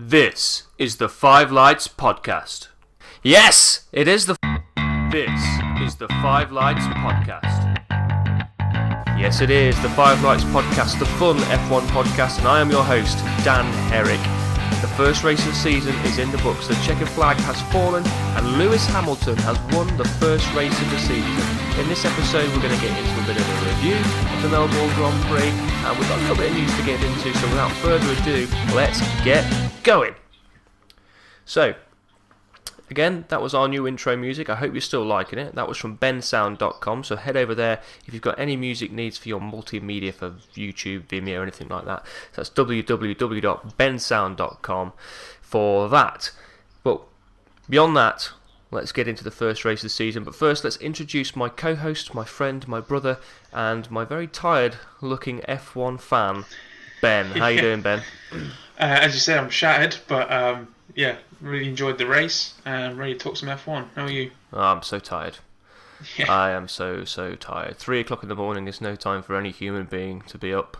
This is the Five Lights Podcast. Yes, it is the... This is the Five Lights Podcast. Yes, it is the Five Lights Podcast, the fun F1 podcast, and I am your host, Dan Herrick. The first race of the season is in the books, the checkered flag has fallen, and Lewis Hamilton has won the first race of the season. In this episode, we're going to get into a bit of a review of the Melbourne Grand Prix, and we've got a little bit of news to get into, so without further ado, let's get going. So, again, that was our new intro music. I hope you're still liking it. That was from bensound.com, so head over there if you've got any music needs for your multimedia for YouTube, Vimeo, or anything like that. So that's www.bensound.com for that. But beyond that, let's get into the first race of the season. But first, let's introduce my co-host, my friend, my brother, and my very tired-looking F1 fan, Ben. How you doing, Ben? As you said, I'm shattered, but yeah, really enjoyed the race and ready to talk some F1. How are you? Oh, I'm so tired. Yeah. I am so tired. 3 o'clock in the morning is no time for any human being to be up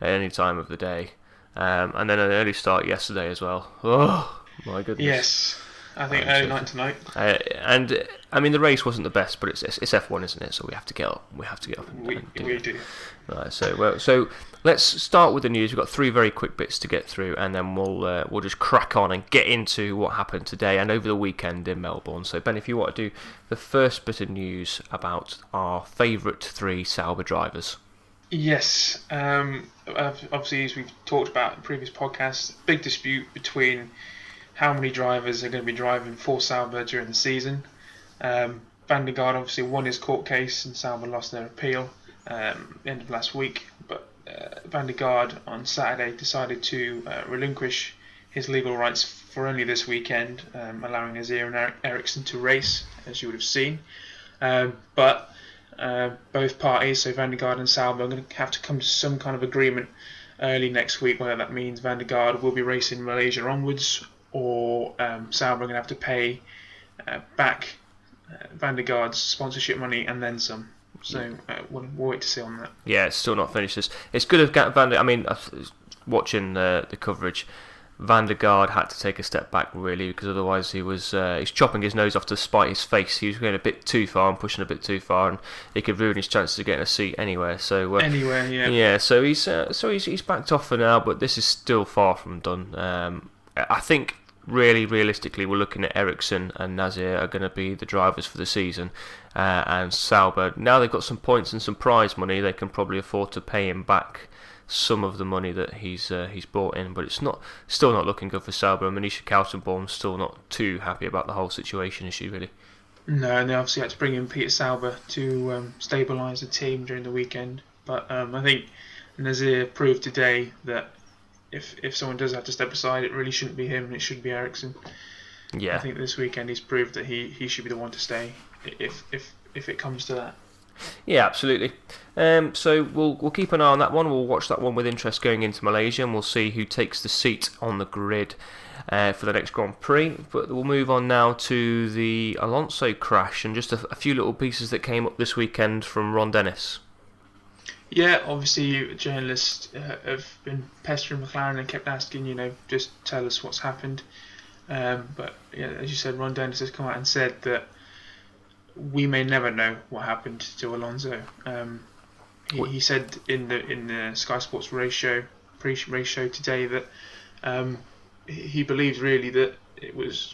at any time of the day. And then an early start yesterday as well. Oh, my goodness. Yes, I think early night tonight. And I mean, the race wasn't the best, but it's F1, isn't it? So we have to get up. We have to get up. We do. Right. So let's start with the news. We've got 3 very quick bits to get through, and then we'll just crack on and get into what happened today and over the weekend in Melbourne. So Ben, if you want to do the first bit of news about our favourite 3 Sauber drivers. Yes. Obviously, as we've talked about in previous podcasts, big dispute between how many drivers are going to be driving for Sauber during the season. Van der Garde obviously won his court case and Sauber lost their appeal end of last week, but Van der Garde on Saturday decided to relinquish his legal rights for only this weekend, allowing Azir and Ericsson to race, as you would have seen. But both parties, so Van der Garde and Sauber, are going to have to come to some kind of agreement early next week, whether that means Van der Garde will be racing Malaysia onwards, or Sauber are going to have to pay back Van der Garde's sponsorship money and then some. So we'll wait to see on that. Yeah, it's still not finished. It's good of Van der. I mean, watching the coverage, Van der Garde had to take a step back really, because otherwise he's chopping his nose off to spite his face. He was going a bit too far and pushing a bit too far, and he could ruin his chances of getting a seat anywhere. So anywhere, yeah. Yeah, so he's backed off for now, but this is still far from done. I think. Really, realistically, we're looking at Ericsson and Nazir are going to be the drivers for the season, and Sauber, now they've got some points and some prize money, they can probably afford to pay him back some of the money that he's brought in, but it's still not looking good for Sauber. And Manisha Kaltenborn's still not too happy about the whole situation, is she really? No, and they obviously had to bring in Peter Sauber to stabilise the team during the weekend, but I think Nazir proved today that if someone does have to step aside, it really shouldn't be him, it should be Ericsson. Yeah. I think this weekend he's proved that he should be the one to stay if it comes to that. Yeah, absolutely. So we'll keep an eye on that one. We'll watch that one with interest going into Malaysia, and we'll see who takes the seat on the grid for the next Grand Prix. But we'll move on now to the Alonso crash and just a few little pieces that came up this weekend from Ron Dennis. Yeah, obviously journalists have been pestering McLaren and kept asking, just tell us what's happened. But yeah, as you said, Ron Dennis has come out and said that we may never know what happened to Alonso. He said in the Sky Sports pre-race show today that he believes really that it was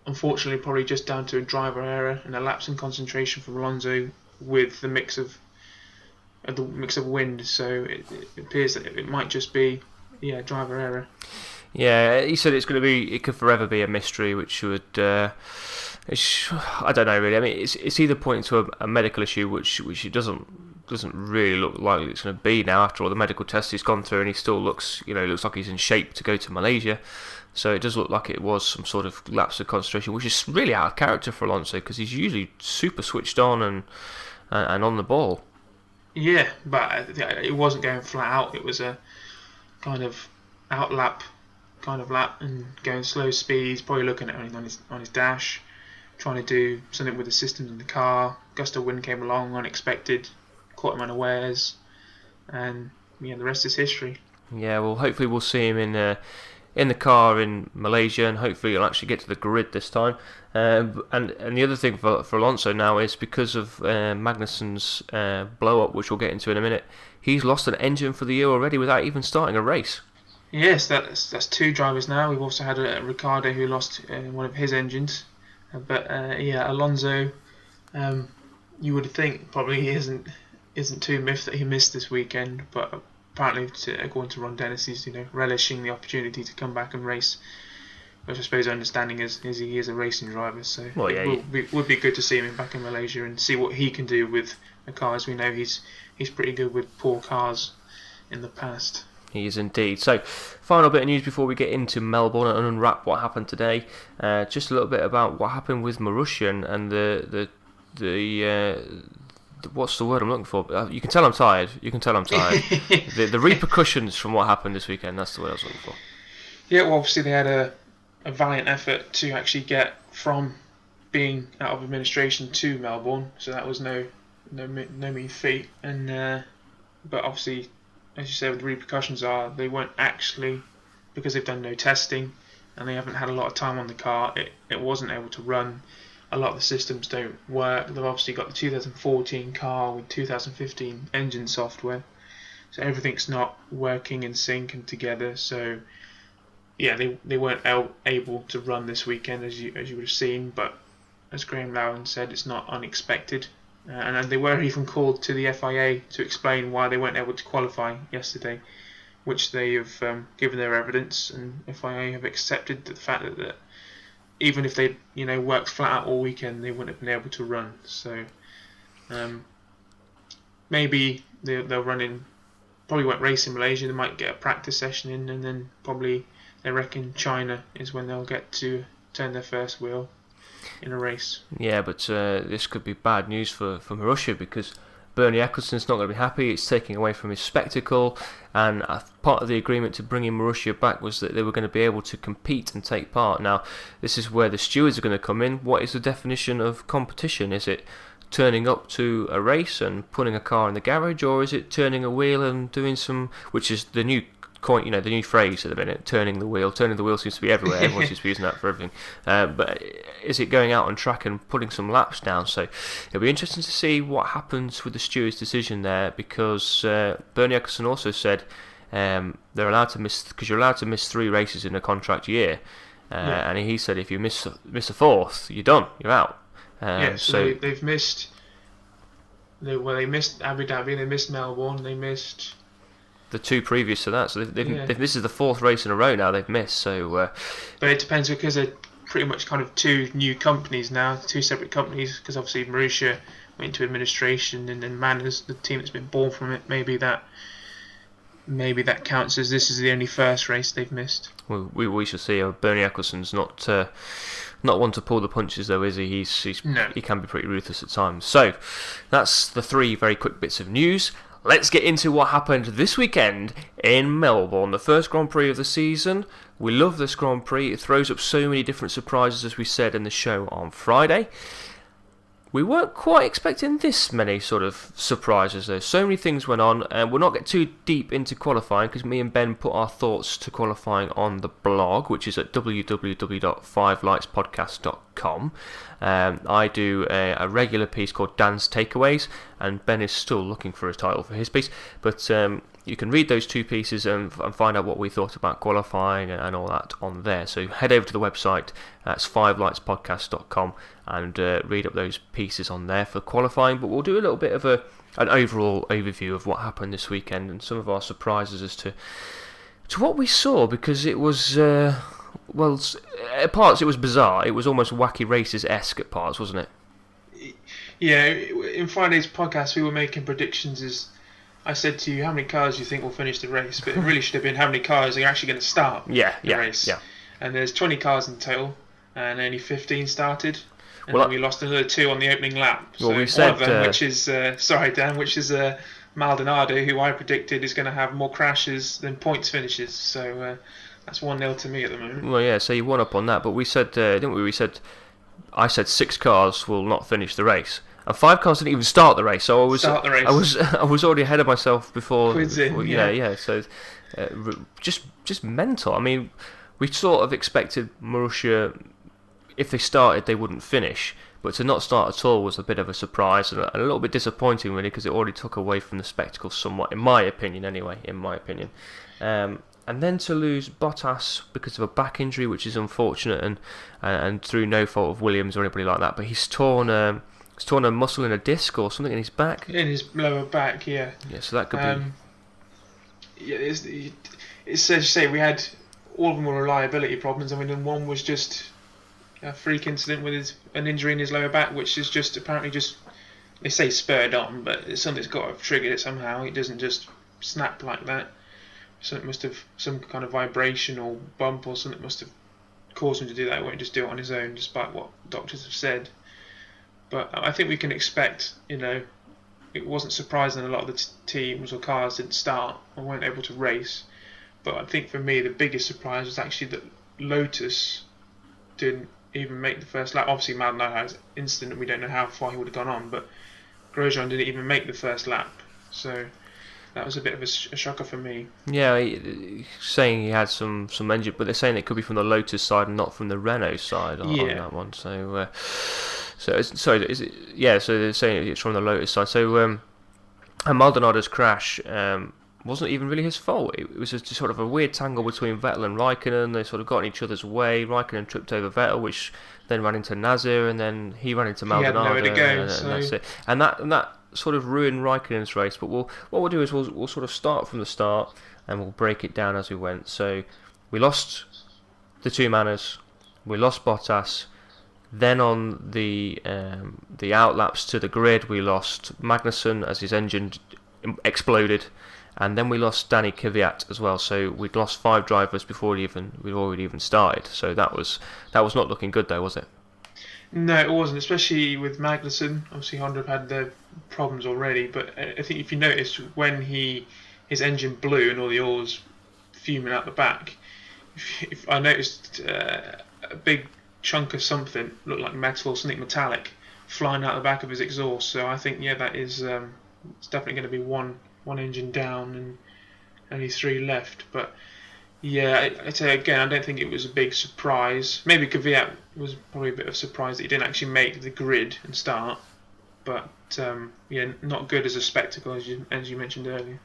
unfortunately probably just down to a driver error and a lapse in concentration from Alonso with the mix of wind, so it appears that it might just be driver error. Yeah, he said it could forever be a mystery, which would I don't know really. I mean, it's either pointing to a medical issue, which it doesn't really look like it's going to be now. After all the medical tests he's gone through, and he still looks like he's in shape to go to Malaysia. So it does look like it was some sort of lapse of concentration, which is really out of character for Alonso, because he's usually super switched on and on the ball. Yeah, but it wasn't going flat out. It was a kind of outlap kind of lap and going slow speeds, probably looking at it on his dash, trying to do something with the systems in the car. Gust of wind came along, unexpected, caught him unawares, and the rest is history. Yeah, well, hopefully we'll see him in in the car in Malaysia, and hopefully he'll actually get to the grid this time. And the other thing for Alonso now is because of Magnussen's blow up, which we'll get into in a minute, he's lost an engine for the year already without even starting a race. Yes, that's 2 drivers now. We've also had Ricciardo who lost one of his engines. But Alonso, you would think probably isn't too miffed that he missed this weekend, but apparently, according to Ron Dennis, he's relishing the opportunity to come back and race. Which I suppose understanding is he is a racing driver, so it would be good to see him back in Malaysia and see what he can do with the cars. We know he's pretty good with poor cars in the past. He is indeed. So, final bit of news before we get into Melbourne and unwrap what happened today. Just a little bit about what happened with Marussia and the what's the word I'm looking for? You can tell I'm tired. The repercussions from what happened this weekend. That's the word I was looking for. Yeah, well, obviously they had a valiant effort to actually get from being out of administration to Melbourne, so that was no mean feat. And but obviously, as you said, the repercussions are they weren't actually, because they've done no testing and they haven't had a lot of time on the car. It wasn't able to run. A lot of the systems don't work. They've obviously got the 2014 car with 2015 engine software, so everything's not working in sync and together. So yeah, they weren't able to run this weekend as you would have seen. But as Graham Lowen said, it's not unexpected. And they were even called to the FIA to explain why they weren't able to qualify yesterday, which they have given their evidence, and FIA have accepted the fact that even if they worked flat out all weekend, they wouldn't have been able to run. So maybe they'll run probably won't race in Malaysia. They might get a practice session in, and then probably they reckon China is when they'll get to turn their first wheel in a race. Yeah, but this could be bad news for Marussia, because Bernie Eccleston's not going to be happy. It's taking away from his spectacle, and part of the agreement to bringing Marussia back was that they were going to be able to compete and take part. Now, this is where the stewards are going to come in. What is the definition of competition? Is it turning up to a race and putting a car in the garage, or is it turning a wheel and doing some, which is the new the new phrase at the minute, turning the wheel. Turning the wheel seems to be everywhere. Everyone seems to be using that for everything. But is it going out on track and putting some laps down? So it'll be interesting to see what happens with the steward's decision there, because Bernie Eccleston also said they're allowed to miss, because you're allowed to miss 3 races in a contract year, and he said if you miss a 4th, you're done, you're out. So they've missed. They missed Abu Dhabi, they missed Melbourne, they missed the 2 previous to that. So this is the 4th race in a row now they've missed. So, but it depends, because they're pretty much kind of 2 new companies now, 2 separate companies. Because obviously Marussia went into administration, and then Manners, the team that's been born from it, maybe that counts as this is the only first race they've missed. Well, we shall see. Bernie Eccleston's not one to pull the punches, though, is he? He can be pretty ruthless at times. So that's the 3 very quick bits of news. Let's get into what happened this weekend in Melbourne, the first Grand Prix of the season. We love this Grand Prix. It throws up so many different surprises, as we said in the show on Friday. We weren't quite expecting this many sort of surprises, though. So many things went on, and we'll not get too deep into qualifying, because me and Ben put our thoughts to qualifying on the blog, which is at www.fivelightspodcast.com. I do a regular piece called Dan's Takeaways, and Ben is still looking for a title for his piece, but you can read those 2 pieces and find out what we thought about qualifying and all that on there. So head over to the website, that's fivelightspodcast.com, and read up those pieces on there for qualifying. But we'll do a little bit of an overall overview of what happened this weekend and some of our surprises as to what we saw, because it was at parts it was bizarre. It was almost Wacky Races-esque at parts, wasn't it? Yeah, in Friday's podcast we were making predictions. I said to you, how many cars do you think will finish the race? But it really should have been how many cars are actually going to start the race. Yeah. And there's 20 cars in total, and only 15 started. And then we lost another 2 on the opening lap. So we said, one of them, which is Maldonado, who I predicted is going to have more crashes than points finishes. So that's 1-0 to me at the moment. Well, yeah, so you won up on that. But we said, didn't we? I said 6 cars will not finish the race. And 5 cars didn't even start the race, so I was already ahead of myself before. Quids in, yeah. So just mental. I mean, we sort of expected Marussia, if they started, they wouldn't finish. But to not start at all was a bit of a surprise and a little bit disappointing, really, because it already took away from the spectacle somewhat, in my opinion, anyway. And then to lose Bottas because of a back injury, which is unfortunate, and through no fault of Williams or anybody like that. But he's torn a muscle in a disc or something in his back. In his lower back, yeah. Yeah, so that could be. Yeah, it's as you say, we had all of them were reliability problems. I mean, and one was just a freak incident with an injury in his lower back, which is just apparently just, they say spurred on, but it's something that's got to have triggered it somehow. It doesn't just snap like that. Something must have, some kind of vibration or bump or something must have caused him to do that. He won't just do it on his own, despite what doctors have said. But I think we can expect, it wasn't surprising a lot of the teams or cars didn't start or weren't able to race. But I think for me the biggest surprise was actually that Lotus didn't even make the first lap. Obviously Maldonado has incident and we don't know how far he would have gone on, but Grosjean didn't even make the first lap. So that was a bit of a shocker for me. Yeah, saying he had some engine, but they're saying it could be from the Lotus side and not from the Renault side on that one. So is it? Yeah, so they're saying it's from the Lotus side. So and Maldonado's crash wasn't even really his fault. It was just sort of a weird tangle between Vettel and Raikkonen. They sort of got in each other's way. Raikkonen tripped over Vettel, which then ran into Nasser, and then he ran into Maldonado. He had nowhere to go, and that's it. And that sort of ruined Raikkonen's race. But what we'll do is we'll sort of start from the start and we'll break it down as we went. So we lost the two Manners, we lost Bottas. Then on the outlaps to the grid, we lost Magnussen as his engine exploded, and then we lost Danny Kvyat as well. So we'd lost 5 drivers before we'd already even started. So that was not looking good, though, was it? No, it wasn't, especially with Magnussen. Obviously, Honda have had their problems already, but I think if you noticed when his engine blew and all the oil was fuming out the back, if I noticed a big chunk of something, looked like metal or something metallic, flying out the back of his exhaust. So I think, that is it's definitely going to be one engine down and only 3 left. But I'd say again, I don't think it was a big surprise. Maybe Kvyat was probably a bit of a surprise that he didn't actually make the grid and start. But not good as a spectacle, as you mentioned earlier.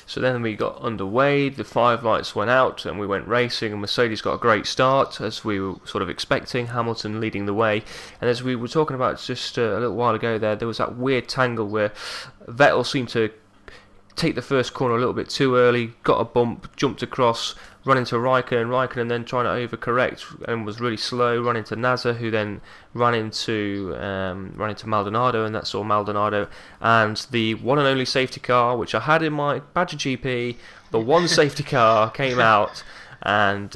So then we got underway, the 5 lights went out and we went racing, and Mercedes got a great start as we were sort of expecting, Hamilton leading the way. And as we were talking about just a little while ago there was that weird tangle where Vettel seemed to take the first corner a little bit too early, got a bump, jumped across, run into Raikkonen then trying to overcorrect and was really slow, run into Nasser, who then ran into Maldonado, and that saw Maldonado and the one and only safety car, which I had in my Badger GP. The one safety car came out and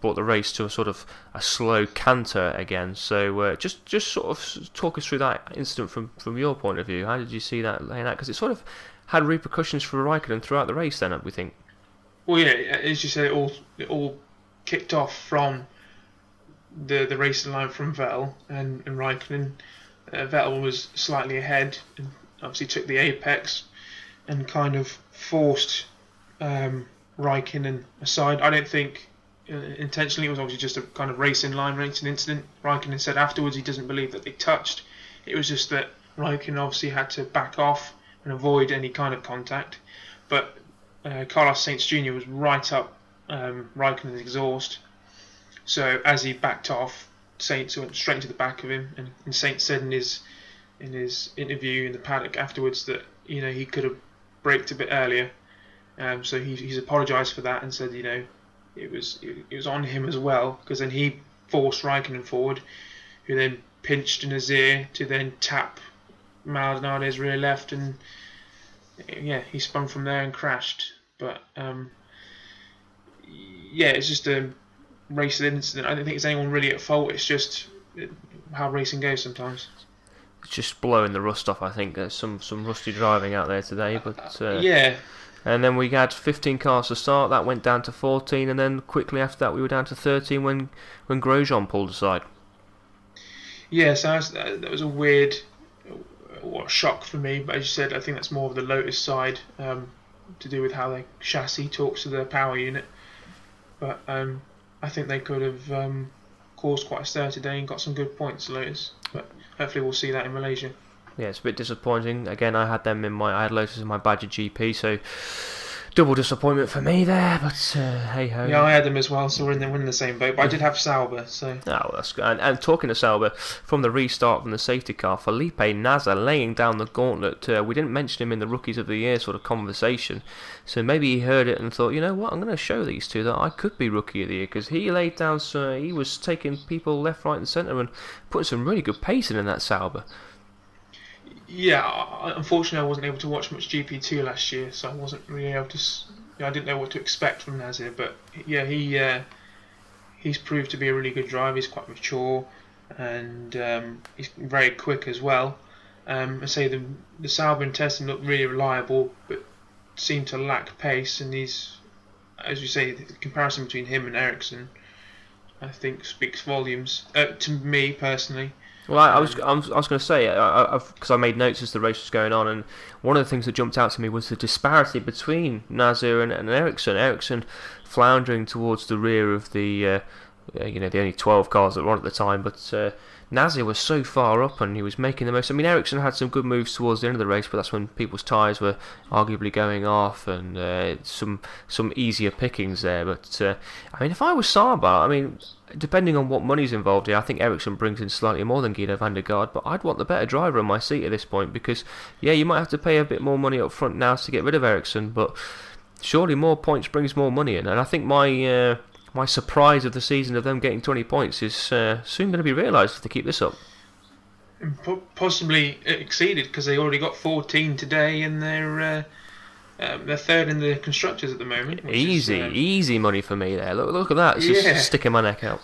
brought the race to a sort of a slow canter again. So just sort of talk us through that incident from your point of view. How did you see that laying out? Because it sort of had repercussions for Raikkonen throughout the race then, we think. Well, as you said, it all kicked off from the racing line from Vettel and Raikkonen. Vettel was slightly ahead and obviously took the apex and kind of forced Raikkonen aside. I don't think intentionally. It was obviously just a kind of racing incident. Raikkonen said afterwards he doesn't believe that they touched. It was just that Raikkonen obviously had to back off and avoid any kind of contact. But Carlos Sainz Jr. was right up Raikkonen's exhaust. So as he backed off, Sainz went straight into the back of him, and Sainz said in his interview in the paddock afterwards that he could have braked a bit earlier. So he's apologised for that and said it was on him as well, because then he forced Raikkonen forward, who then pinched in his ear to then tap Maldonado's rear left, and he spun from there and crashed. But it's just a racing incident. I don't think it's anyone really at fault. It's just how racing goes sometimes. It's just blowing the rust off. I think there's some rusty driving out there today, but And then we had 15 cars to start. That went down to 14, and then quickly after that we were down to 13 when Grosjean pulled aside. Yeah, so that was a weird shock for me. But as you said, I think that's more of the Lotus side, to do with how the chassis talks to the power unit. But I think they could have caused quite a stir today and got some good points, Lotus. But hopefully we'll see that in Malaysia. Yeah, it's a bit disappointing. Again, I had Lotus in my Badger GP, so double disappointment for me there. But hey ho. Yeah, I had them as well, so we're in the same boat. But I did have Sauber, so. Oh, well, that's good. And talking to Sauber, from the restart from the safety car, Felipe Nasr laying down the gauntlet. We didn't mention him in the Rookies of the Year sort of conversation, so maybe he heard it and thought, you know what, I'm going to show these two that I could be Rookie of the Year, because he laid down. He was taking people left, right, and centre and putting some really good pace in that Sauber. Yeah, unfortunately I wasn't able to watch much GP2 last year, so I wasn't really able to. I didn't know what to expect from Nasir, but yeah, he's proved to be a really good driver. He's quite mature, and he's very quick as well. I say the Sauber and testing looked really reliable, but seemed to lack pace. And these, as you say, the comparison between him and Ericsson, I think speaks volumes to me personally. Well, I was going to say, because I made notes as the race was going on, and one of the things that jumped out to me was the disparity between Nasir and Ericsson. Ericsson floundering towards the rear of the only 12 cars that were on at the time, but Nasir was so far up and he was making the most. I mean, Ericsson had some good moves towards the end of the race, but that's when people's tyres were arguably going off, and some easier pickings there. But I mean, if I was Sauber, I mean, depending on what money's involved here, I think Ericsson brings in slightly more than Guido van der Garde, but I'd want the better driver on my seat at this point, because yeah, you might have to pay a bit more money up front now to get rid of Ericsson, but surely more points brings more money in. And I think my surprise of the season of them getting 20 points is soon going to be realised if they keep this up. Possibly exceeded, because they already got 14 today, and they're third in the constructors at the moment. Easy money for me there. Look at that. It's just sticking my neck out.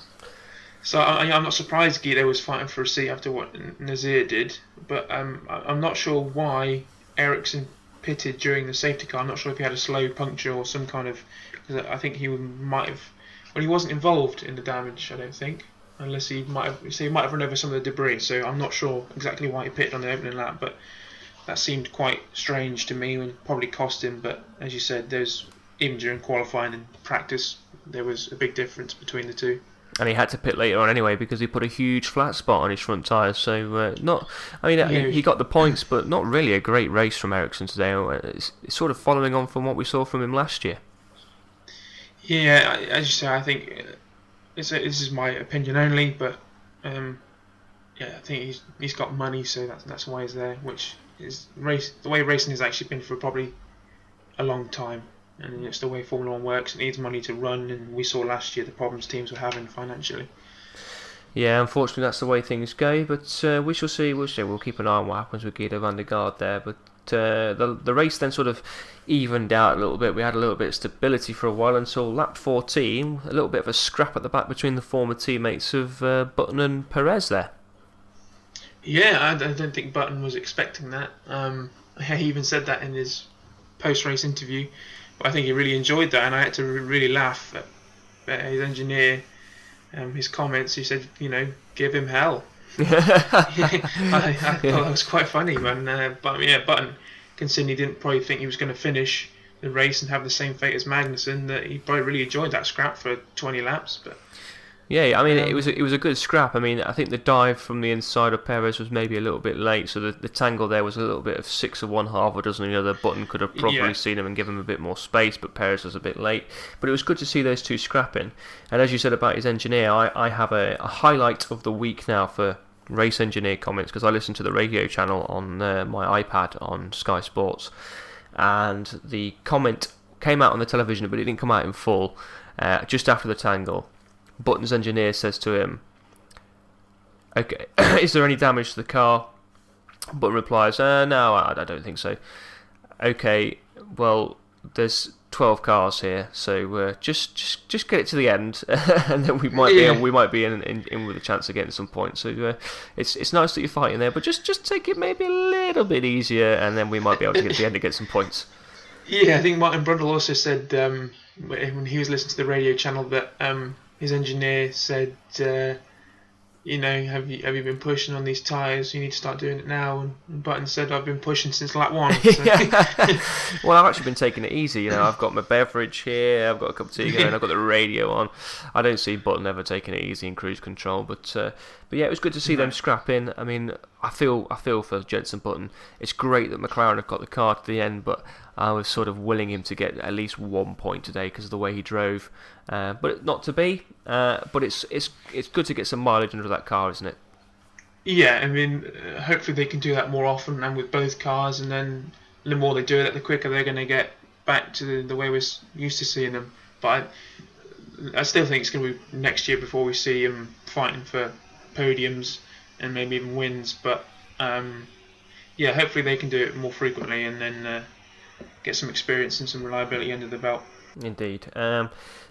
So I'm not surprised Guido was fighting for a seat after what Nasir did, but I'm not sure why Ericsson pitted during the safety car. I'm not sure if he had a slow puncture or some kind of. Because I think he might have. Well, he wasn't involved in the damage, I don't think, unless he might have run over some of the debris. So I'm not sure exactly why he pitted on the opening lap, but that seemed quite strange to me and probably cost him. But as you said, even during qualifying and practice, there was a big difference between the two. And he had to pit later on anyway because he put a huge flat spot on his front tyres. So he got the points, but not really a great race from Ericsson today. It's sort of following on from what we saw from him last year. Yeah, as you say, I think this is my opinion only, but I think he's got money, so that's why he's there. Which is the way racing has actually been for probably a long time, and it's the way Formula One works. It needs money to run, and we saw last year the problems teams were having financially. Yeah, unfortunately that's the way things go, but we shall see. We'll keep an eye on what happens with Guido van der Garde there, but. The race then sort of evened out a little bit. We had a little bit of stability for a while until lap 14. A little bit of a scrap at the back between the former teammates of Button and Perez there. Yeah, I don't think Button was expecting that. He even said that in his post-race interview. But I think he really enjoyed that, and I had to really laugh at his engineer, his comments. He said, give him hell. I thought that was quite funny but Button, considering he didn't probably think he was going to finish the race and have the same fate as Magnussen, that he probably really enjoyed that scrap for 20 laps. But yeah, I mean it was a good scrap. I mean, I think the dive from the inside of Perez was maybe a little bit late, so the tangle there was a little bit of 6 of one, half a dozen of the other. Button could have probably seen him and given him a bit more space, but Perez was a bit late. But it was good to see those two scrapping. And as you said about his engineer, I have a highlight of the week now for race engineer comments, because I listen to the radio channel on my iPad on Sky Sports, and the comment came out on the television, but it didn't come out in full. Just after the tangle, Button's engineer says to him, "Okay, is there any damage to the car?" Button replies, "No, I don't think so." "Okay, well, there's 12 cars here, so just get it to the end, and then we might be in with a chance of getting some points. So it's nice that you're fighting there, but just take it maybe a little bit easier, and then we might be able to get to the end and get some points." Yeah, I think Martin Brundle also said when he was listening to the radio channel that his engineer said, have you been pushing on these tyres? You need to start doing it now. And Button said, I've been pushing since lap 1. So. Well, I've actually been taking it easy. I've got my beverage here, I've got a cup of tea going, I've got the radio on. I don't see Button ever taking it easy in cruise control, but yeah, it was good to see them scrapping. I mean, I feel for Jenson Button. It's great that McLaren have got the car to the end, but I was sort of willing him to get at least 1 point today because of the way he drove. But not to be. But it's good to get some mileage under that car, isn't it? Yeah, I mean, hopefully they can do that more often and with both cars, and then the more they do it, the quicker they're going to get back to the way we're used to seeing them. But I still think it's going to be next year before we see him fighting for podiums and maybe even wins. But yeah, hopefully they can do it more frequently and then get some experience and some reliability under the belt. Indeed.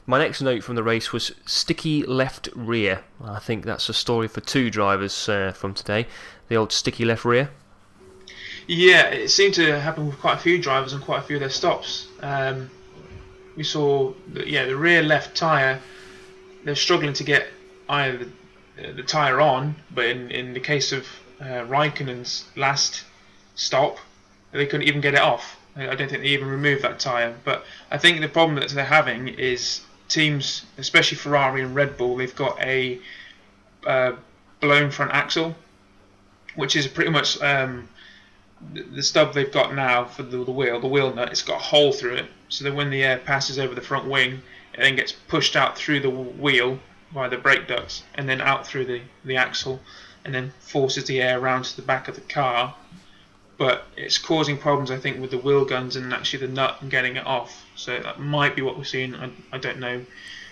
My next note from the race was sticky left rear. I think that's a story for 2 drivers from today. The old sticky left rear. Yeah, it seemed to happen with quite a few drivers on quite a few of their stops. We saw the rear left tyre, they're struggling to get either the tyre on, but in the case of Raikkonen's last stop, they couldn't even get it off. I don't think they even removed that tyre. But I think the problem that they're having is teams, especially Ferrari and Red Bull, they've got a blown front axle, which is pretty much the stub they've got now for the wheel nut. It's got a hole through it, so that when the air passes over the front wing, it then gets pushed out through the wheel by the brake ducts and then out through the axle, and then forces the air around to the back of the car. But it's causing problems, I think, with the wheel guns and actually the nut and getting it off. So that might be what we're seeing. I don't know.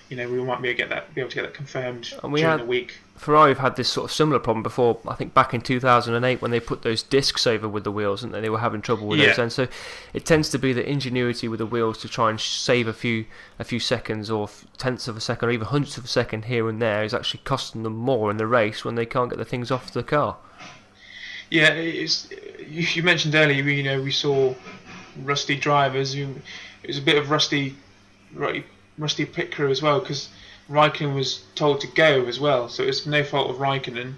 We might be able to get that confirmed during the week. Ferrari have had this sort of similar problem before. I think back in 2008 when they put those discs over with the wheels, and they were having trouble with those. And so it tends to be the ingenuity with the wheels to try and save a few seconds or tenths of a second or even hundredths of a second here and there is actually costing them more in the race when they can't get the things off the car. Yeah, you mentioned earlier, we saw rusty drivers. It was a bit of rusty pit crew as well, because Raikkonen was told to go as well, so it was no fault of Raikkonen.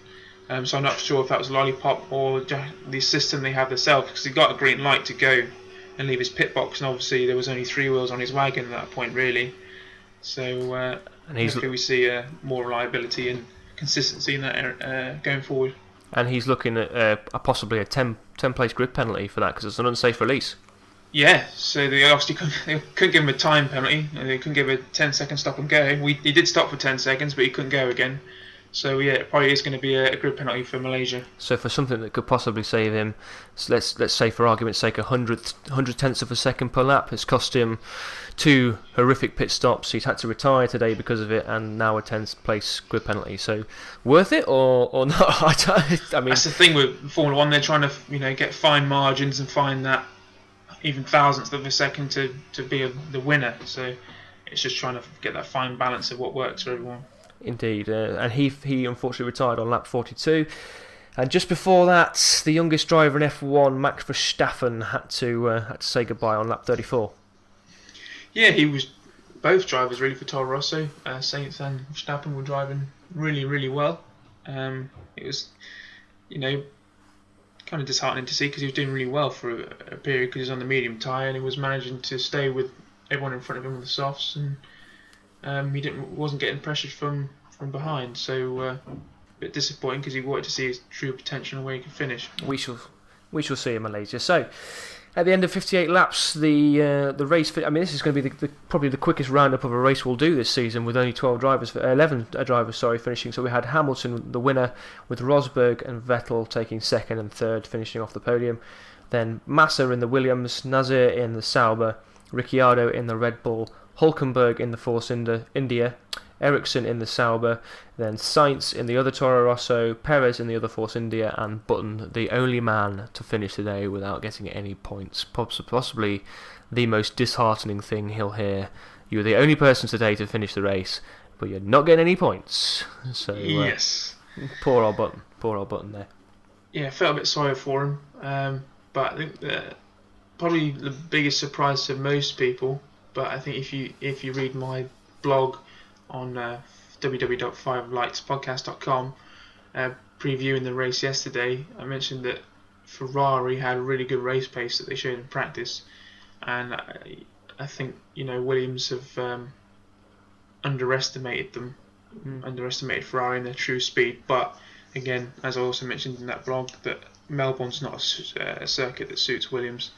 So I'm not sure if that was Lollipop or the system they have themselves, because he got a green light to go and leave his pit box, and obviously there was only 3 wheels on his wagon at that point, really. So hopefully we see more reliability and consistency in that going forward. And he's looking at possibly a 10-place grid penalty for that because it's an unsafe release. Yeah, so they obviously couldn't give him a time penalty. They couldn't give a 10-second stop and go. He did stop for 10 seconds, but he couldn't go again. So yeah, it probably is going to be a grid penalty for Malaysia. So for something that could possibly save him, so let's say for argument's sake, 100 tenths of a second per lap, it's cost him 2 horrific pit stops. He's had to retire today because of it, and now a 10th place grid penalty. So worth it or not? I mean, that's the thing with Formula One. They're trying to get fine margins and find that even thousandth of a second to be the winner. So it's just trying to get that fine balance of what works for everyone. Indeed, and he unfortunately retired on lap 42. And just before that, the youngest driver in F1, Max Verstappen, had to say goodbye on lap 34. Yeah, he was both drivers really for Toro Rosso. Sainz and Verstappen were driving really, really well. It was, kind of disheartening to see because he was doing really well for a period because he was on the medium tyre and he was managing to stay with everyone in front of him with the softs, and he wasn't getting pressured from behind. So a bit disappointing because he wanted to see his true potential and where he could finish. We shall see in Malaysia. So at the end of 58 laps, the race. I mean, this is going to be probably the quickest roundup of a race we'll do this season, with only 11 drivers finishing. So we had Hamilton, the winner, with Rosberg and Vettel taking second and third, finishing off the podium. Then Massa in the Williams, Nasir in the Sauber, Ricciardo in the Red Bull, Hülkenberg in the Force India, Ericsson in the Sauber, then Sainz in the other Toro Rosso, Perez in the other Force India, and Button, the only man to finish today without getting any points. Possibly the most disheartening thing he'll hear. You were the only person today to finish the race, but you're not getting any points. So yes, poor old Button there. Yeah, I felt a bit sorry for him, but I think that probably the biggest surprise to most people. But I think if you read my blog on www.5lightspodcast.com, previewing the race yesterday, I mentioned that Ferrari had a really good race pace that they showed in practice, and I think Williams have underestimated them, underestimated Ferrari and their true speed. But again, as I also mentioned in that blog, that Melbourne's not a circuit that suits Williams,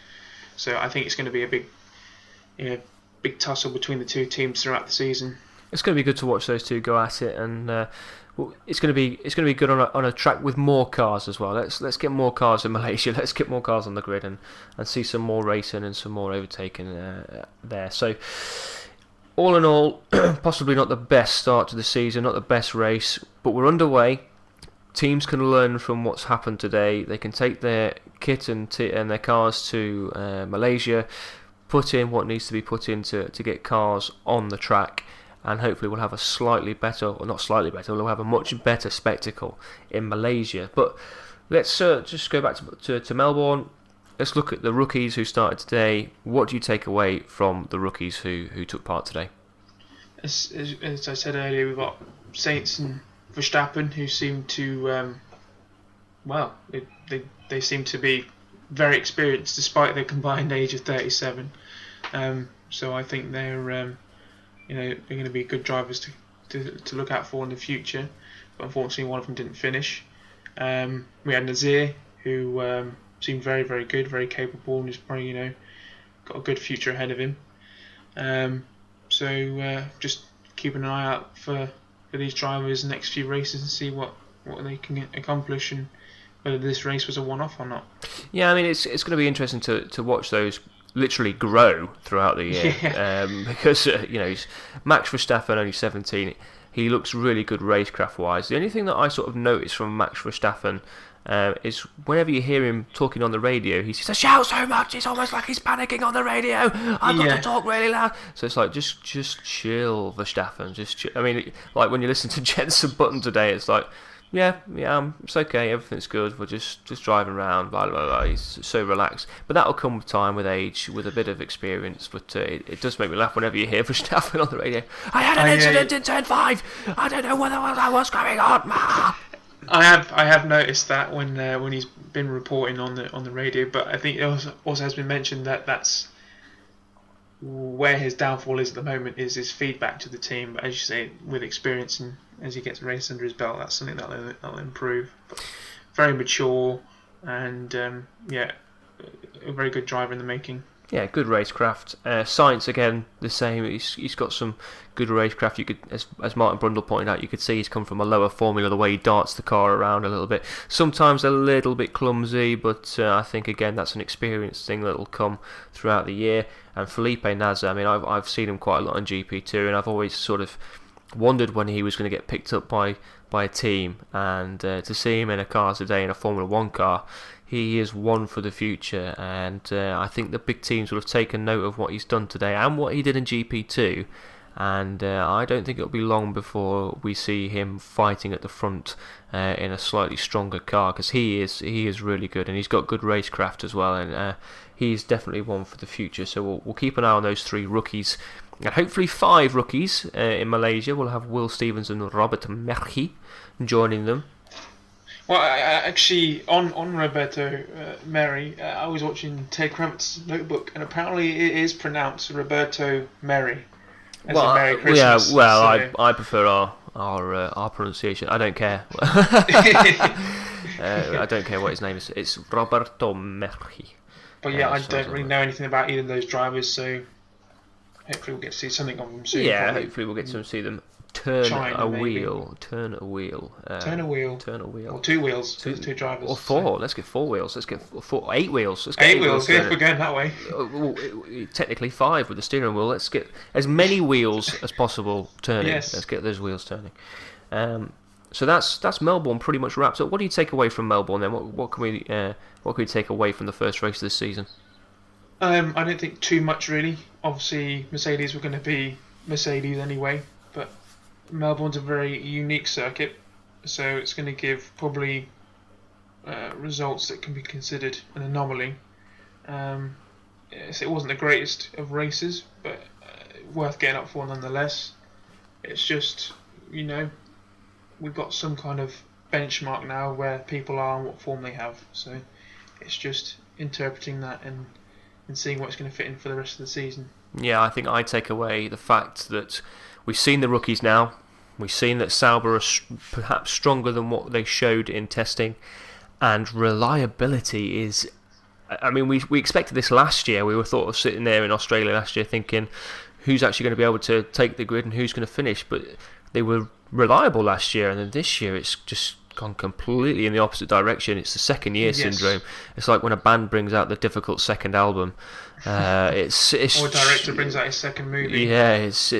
so I think it's going to be a big tussle between the two teams throughout the season. It's going to be good to watch those two go at it, and it's going to be good on a track with more cars as well. Let's get more cars in Malaysia. Let's get more cars on the grid and see some more racing and some more overtaking there. So, all in all, possibly not the best start to the season, not the best race, but we're underway. Teams can learn from what's happened today. They can take their kit and their cars to Malaysia, put in what needs to be put in to get cars on the track, and hopefully we'll have a slightly better, or not slightly better, we'll have a much better spectacle in Malaysia. But let's just go back to Melbourne. Let's look at the rookies who started today. What do you take away from the rookies who took part today? As I said earlier, we've got Sainz and Verstappen, who seem to, they seem to be very experienced despite their combined age of 37. So I think they're going to be good drivers to look out for in the future. But unfortunately, one of them didn't finish. We had Nazir, who seemed very, very good, very capable, and is probably got a good future ahead of him. So just keeping an eye out for these drivers in the next few races and see what they can accomplish and whether this race was a one-off or not. Yeah, I mean it's going to be interesting to watch those literally grow throughout the year. Because Max Verstappen, only 17, he looks really good racecraft wise. The only thing that I sort of noticed from Max Verstappen is whenever you hear him talking on the radio, he says, "Shout so much, it's almost like he's panicking on the radio. I've got to talk really loud." So it's like, just chill, Verstappen. Just chill. I mean, like when you listen to Jenson Button today, it's like, yeah, it's okay, everything's good. We're just driving around, blah blah blah. He's so relaxed. But that'll come with time, with age, with a bit of experience. But it does make me laugh whenever you hear Verstappen on the radio. I had an incident in turn 5. I don't know what was going on. I have noticed that when he's been reporting on the radio, but I think it also has been mentioned that that's where his downfall is at the moment, is his feedback to the team. But as you say, with experience and as he gets a race under his belt, that's something that'll improve. But very mature and a very good driver in the making. Yeah, good racecraft. Sainz again, the same. He's got some good racecraft. You could, as Martin Brundle pointed out, you could see he's come from a lower formula. The way he darts the car around a little bit, sometimes a little bit clumsy, but I think again that's an experience thing that'll come throughout the year. And Felipe Nasr, I mean, I've seen him quite a lot on GP2, and I've always sort of wondered when he was going to get picked up by a team, and to see him in a car today, in a Formula 1 car, he is one for the future, and I think the big teams will have taken note of what he's done today and what he did in GP2, and I don't think it'll be long before we see him fighting at the front in a slightly stronger car, because he is really good, and he's got good racecraft as well, and he's definitely one for the future. So we'll keep an eye on those 3 rookies, and hopefully 5 rookies in Malaysia. We'll have Will Stevens and Robert Merhi joining them. Well, I actually, on Roberto Merhi, I was watching Ted Kravitz's notebook, and apparently it is pronounced Roberto Merhi. Merry Christmas. I prefer our pronunciation. I don't care. I don't care what his name is. It's Roberto Merhi. But I don't really know anything about either of those drivers, so hopefully we'll get to see something of them soon. Yeah, probably. Hopefully we'll get to see them turn a wheel. Or 2 wheels. 2 drivers. Or 4. Let's get 4 wheels. Let's get 8 wheels. Let's get 8 wheels. If we're going that way. Technically 5 with the steering wheel. Let's get as many wheels as possible turning. Yes. Let's get those wheels turning. So that's Melbourne pretty much wrapped up. What do you take away from Melbourne then? What can we take away from the first race of this season? I don't think too much really. Obviously Mercedes were going to be Mercedes anyway, but Melbourne's a very unique circuit, so it's going to give probably results that can be considered an anomaly. It wasn't the greatest of races, but worth getting up for nonetheless. It's just, we've got some kind of benchmark now where people are and what form they have. So it's just interpreting that and seeing what's going to fit in for the rest of the season. Yeah, I think I take away the fact that we've seen the rookies now. We've seen that Sauber are perhaps stronger than what they showed in testing, and reliability is. I mean, we expected this last year. We were sort of sitting there in Australia last year thinking, who's actually going to be able to take the grid and who's going to finish? But they were reliable last year, and then this year it's just gone completely in the opposite direction. It's the second year syndrome. It's like when a band brings out the difficult second album. It's or a director brings out his second movie. Yeah, it's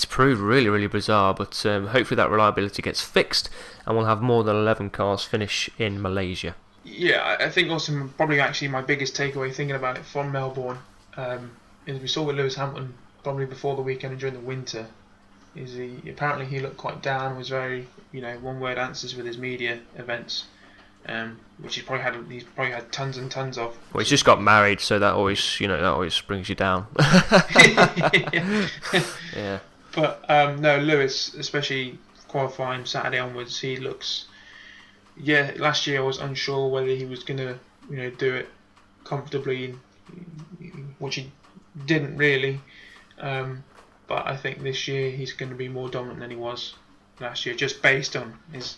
proved really, really bizarre. But hopefully that reliability gets fixed, and we'll have more than 11 cars finish in Malaysia. Yeah, I think also probably actually my biggest takeaway thinking about it from Melbourne is we saw with Lewis Hamilton probably before the weekend and during the winter. Is he looked quite down, was very one-word answers with his media events, which he's probably had tons and tons of. Well, he's just got married, so that always brings you down. Yeah. But no, Lewis, especially qualifying Saturday onwards, he looks. Yeah, last year I was unsure whether he was going to do it comfortably, which he didn't really. But I think this year he's going to be more dominant than he was last year, just based on his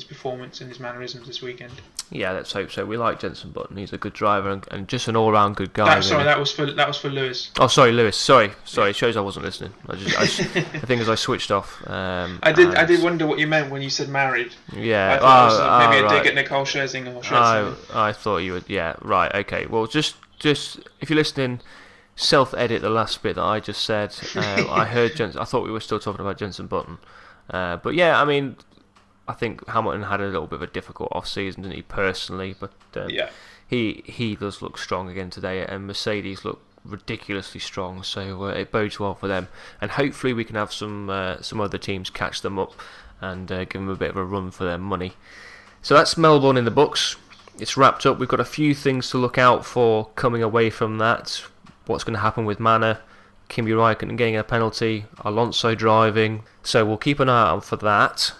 performance and his mannerisms this weekend. Yeah, let's hope so. We like Jenson Button. He's a good driver and just an all-round good guy. That was for Lewis. Oh, sorry, Lewis. Sorry. It shows I wasn't listening. I think as I switched off. I did wonder what you meant when you said married. Yeah. I thought it was maybe a dig at Nicole Scherzinger. I thought you would. Yeah. Right. Okay. Well, just if you're listening, self-edit the last bit that I just said. I heard Jenson. I thought we were still talking about Jenson Button. But yeah, I mean, I think Hamilton had a little bit of a difficult off-season, didn't he, personally? But he does look strong again today, and Mercedes look ridiculously strong, so it bodes well for them. And hopefully we can have some other teams catch them up and give them a bit of a run for their money. So that's Melbourne in the books. It's wrapped up. We've got a few things to look out for coming away from that. What's going to happen with Manor, Kimi Räikkönen getting a penalty, Alonso driving. So we'll keep an eye out for that.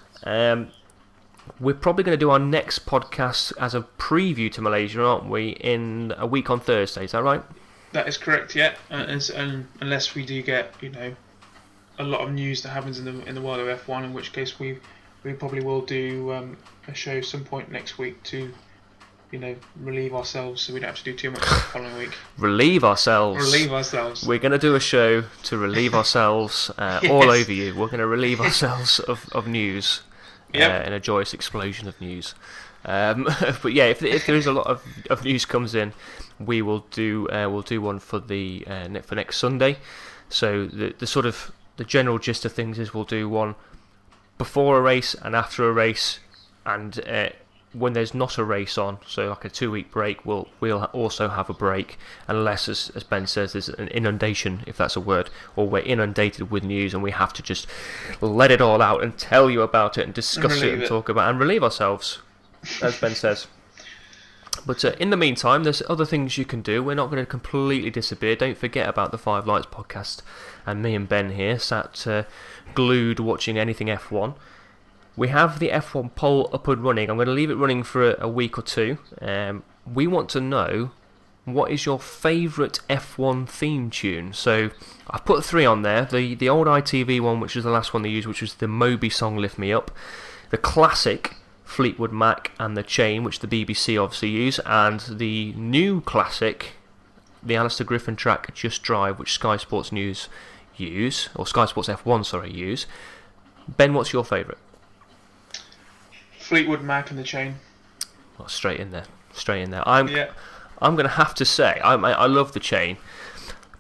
We're probably going to do our next podcast as a preview to Malaysia, aren't we, in a week on Thursday, is that right? That is correct, yeah. And unless we do get, a lot of news that happens in the world of F1, in which case we probably will do a show some point next week to, relieve ourselves so we don't have to do too much the following week. Relieve ourselves. We're going to do a show to relieve ourselves all over you. We're going to relieve ourselves of news. Yep. In a joyous explosion of news. But yeah, if there is a lot of news comes in, we'll do one for for next Sunday. So the sort of the general gist of things is we'll do one before a race and after a race, and when there's not a race on, so like a 2-week break, we'll also have a break, unless, as Ben says, there's an inundation, if that's a word, or we're inundated with news and we have to just let it all out and tell you about it and discuss it and talk about it and relieve ourselves, as Ben says. But in the meantime, there's other things you can do. We're not going to completely disappear. Don't forget about the Five Lights podcast and me and Ben here sat glued watching anything F1. We have the F1 poll up and running. I'm going to leave it running for a week or two. We want to know, what is your favourite F1 theme tune? So I've put 3 on there. The old ITV one, which was the last one they used, which was the Moby song Lift Me Up. The classic Fleetwood Mac and The Chain, which the BBC obviously use. And the new classic, the Alistair Griffin track Just Drive, which Sky Sports News use, or Sky Sports F1 use. Ben, what's your favourite? Fleetwood Mac and The Chain. Well, straight in there. I'm going to have to say, I love The Chain,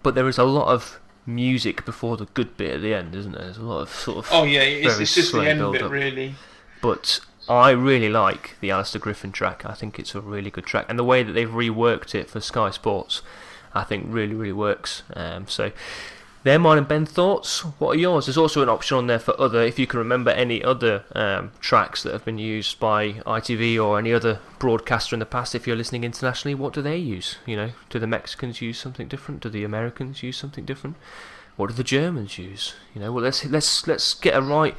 but there is a lot of music before the good bit at the end, isn't there? There's a lot of sort of. Oh yeah, it's just the end bit, really. But I really like the Alistair Griffin track. I think it's a really good track, and the way that they've reworked it for Sky Sports, I think really, really works. So. They're mine and Ben's thoughts. What are yours? There's also an option on there for other, if you can remember any other tracks that have been used by ITV or any other broadcaster in the past. If you're listening internationally, what do they use? Do the Mexicans use something different? Do the Americans use something different? What do the Germans use? Well, let's get a right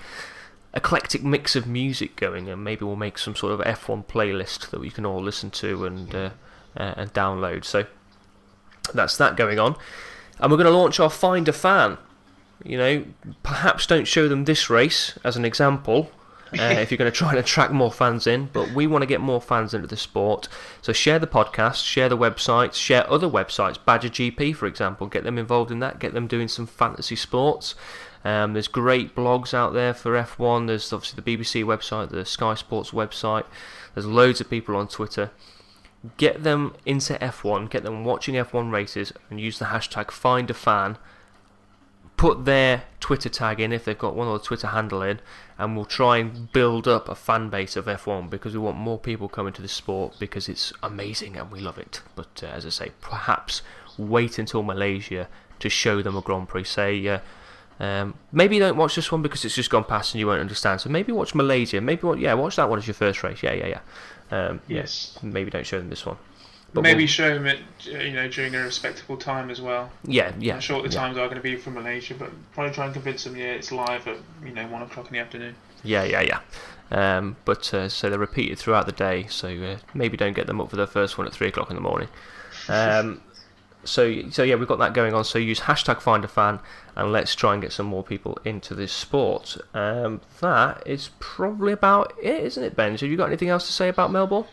eclectic mix of music going, and maybe we'll make some sort of F1 playlist that we can all listen to and download. So that's that going on. And we're going to launch our Find a Fan. Perhaps don't show them this race as an example if you're going to try and attract more fans in, but we want to get more fans into the sport. So share the podcast, share the websites, share other websites, Badger GP for example, get them involved in that, get them doing some fantasy sports. There's great blogs out there for F1. There's obviously the BBC website, the Sky Sports website. There's loads of people on Twitter. Get them into F1, get them watching F1 races, and use the hashtag #FindAFan. Put their Twitter tag in if they've got one, or the Twitter handle in, and we'll try and build up a fan base of F1 because we want more people coming to the sport because it's amazing and we love it. But as I say, perhaps wait until Malaysia to show them a Grand Prix. Say, maybe don't watch this one because it's just gone past and you won't understand. So maybe watch Malaysia. Maybe watch that one as your first race. Yes. Maybe don't show them this one. But maybe show them it, during a respectable time as well. Yeah. I'm sure the times are going to be from Malaysia, but probably try and convince them. It's live at 1 o'clock in the afternoon. Yeah. So they're repeated throughout the day. So maybe don't get them up for their first one at 3 o'clock in the morning. So yeah, we've got that going on. So use hashtag #FindAFan and let's try and get some more people into this sport. That is probably about it, isn't it, Ben? So have you got anything else to say about Melbourne?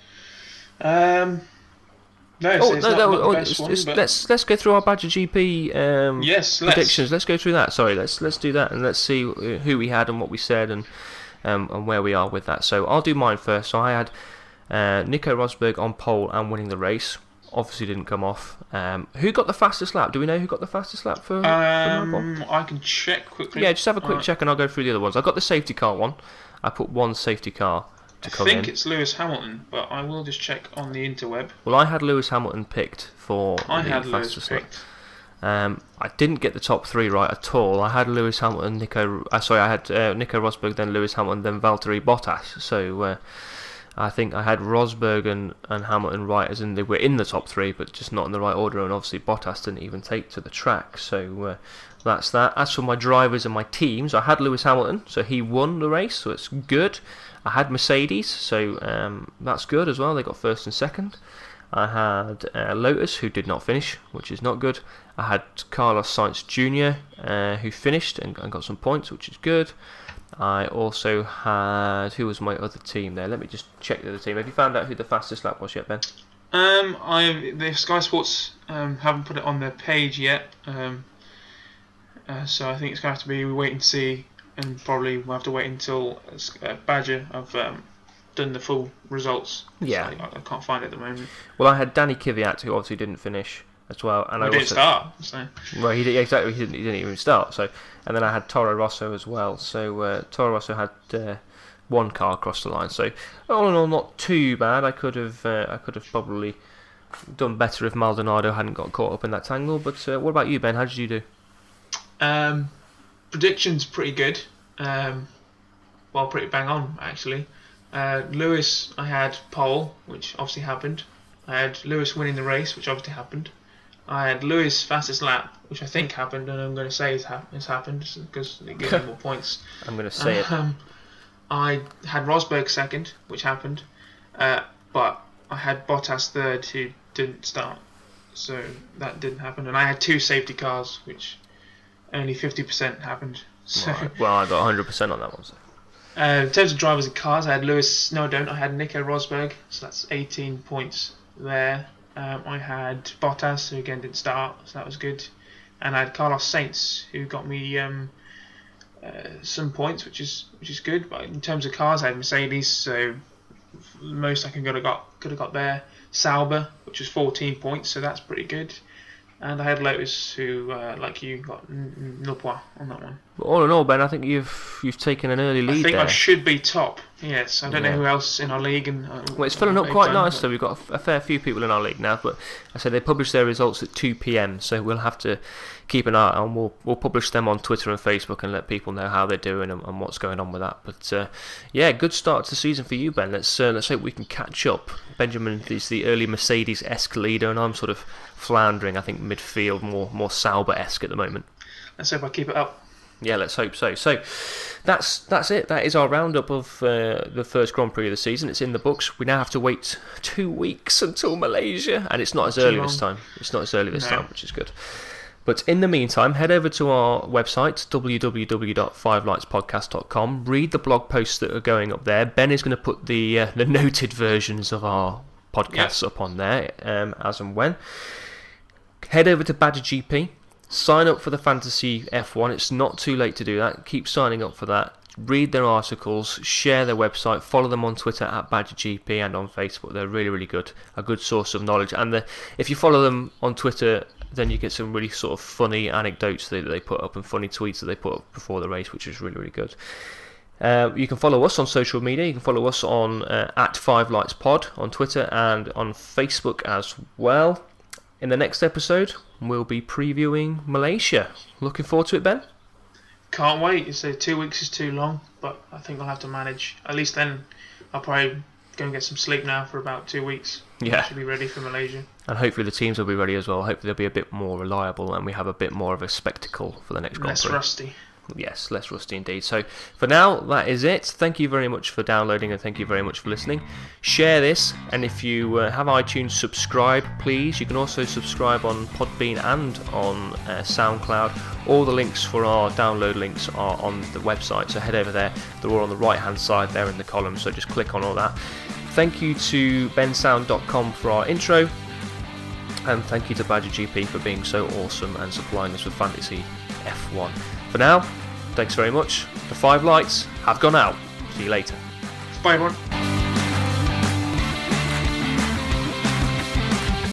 No, it's not the best one, but... Let's go through our Badger GP predictions. Let's go through that. Sorry, let's do that and let's see who we had and what we said and where we are with that. So I'll do mine first. So I had Nico Rosberg on pole and winning the race. Obviously didn't come off. Who got the fastest lap? Do we know who got the fastest lap for Melbourne? I can check quickly. Yeah, just have a quick check and I'll go through the other ones. I got the safety car one. I put one safety car to come in. I think it's Lewis Hamilton, but I will just check on the interweb. Well, I had Lewis Hamilton picked for the fastest lap. I didn't get the top three right at all. I had Lewis Hamilton, I had Nico Rosberg, then Lewis Hamilton, then Valtteri Bottas. So I think I had Rosberg and Hamilton right, as in they were in the top three, but just not in the right order. And obviously Bottas didn't even take to the track. So that's that. As for my drivers and my teams, I had Lewis Hamilton, so he won the race, so it's good. I had Mercedes, so that's good as well. They got first and second. I had Lotus, who did not finish, which is not good. I had Carlos Sainz Jr., who finished and got some points, which is good. I also had... Who was my other team there? Let me just check the other team. Have you found out who the fastest lap was yet, Ben? The Sky Sports haven't put it on their page yet. So I think it's going to have to be waiting to see, and probably we'll have to wait until Badger have done the full results. Yeah. So I can't find it at the moment. Well, I had Danny Kvyat, who obviously didn't finish as well, and he didn't start. So. Well, he didn't even start. So, and then I had Toro Rosso as well. So Toro Rosso had one car across the line. So all in all, not too bad. I could have probably done better if Maldonado hadn't got caught up in that tangle. But what about you, Ben? How did you do? Predictions pretty good. Well, pretty bang on actually. Lewis, I had pole, which obviously happened. I had Lewis winning the race, which obviously happened. I had Lewis fastest lap, which I think happened, and I'm going to say it's happened because it gives me more points. I'm going to say it. I had Rosberg second, which happened, but I had Bottas third, who didn't start, so that didn't happen. And I had two safety cars, which only 50% happened. So, right. Well, I got 100% on that one. So. In terms of drivers and cars, I had Lewis. No, I don't. I had Nico Rosberg, so that's 18 points there. I had Bottas, who again didn't start, so that was good. And I had Carlos Sainz, who got me some points, which is good. But in terms of cars, I had Mercedes, so most I could have got there. Sauber, which was 14 points, so that's pretty good. And I had Lotus, who, like you, got nil points on that one. But all in all, Ben, I think you've taken an early lead there. I think I should be top. Yes, I don't know who else in our league. Well, it's filling up quite nice, so we've got a fair few people in our league now. But I said they publish their results at 2 p.m, so we'll have to keep an eye on. We'll publish them on Twitter and Facebook and let people know how they're doing and what's going on with that. But yeah, good start to the season for you, Ben. Let's hope we can catch up. Benjamin is the early Mercedes-esque leader, and I'm sort of floundering. I think midfield, more Sauber-esque at the moment. Let's hope I keep it up. Yeah, let's hope so. So that's it. That is our roundup of the first Grand Prix of the season. It's in the books. We now have to wait 2 weeks until Malaysia, and it's not as early this time. It's not as early this time, which is good. But in the meantime, head over to our website, www.fivelightspodcast.com. Read the blog posts that are going up there. Ben is going to put the noted versions of our podcasts up on there as and when. Head over to Badger GP. Sign up for the Fantasy F1. It's not too late to do that. Keep signing up for that. Read their articles, share their website, follow them on Twitter at BadgerGP and on Facebook. They're really, really good. A good source of knowledge. And if you follow them on Twitter, then you get some really sort of funny anecdotes that they put up and funny tweets that they put up before the race, which is really, really good. You can follow us on social media. You can follow us on at 5lightspod on Twitter and on Facebook as well. In the next episode, we'll be previewing Malaysia. Looking forward to it, Ben? Can't wait. You say 2 weeks is too long, but I think I'll have to manage. At least then I'll probably go and get some sleep now for about 2 weeks. Yeah. Should be ready for Malaysia. And hopefully the teams will be ready as well. Hopefully they'll be a bit more reliable and we have a bit more of a spectacle for the next Grand Prix. Less rusty. Yes, less rusty indeed. So for now, that is it. Thank you very much for downloading and thank you very much for listening. Share this, and if you have iTunes, subscribe, please. You can also subscribe on Podbean and on SoundCloud. All the links for our download links are on the website, so head over there. They're all on the right-hand side there in the column, so just click on all that. Thank you to bensound.com for our intro, and thank you to Badger GP for being so awesome and supplying us with Fantasy F1. For now, thanks very much. The 5 lights have gone out. See you later. Bye, everyone.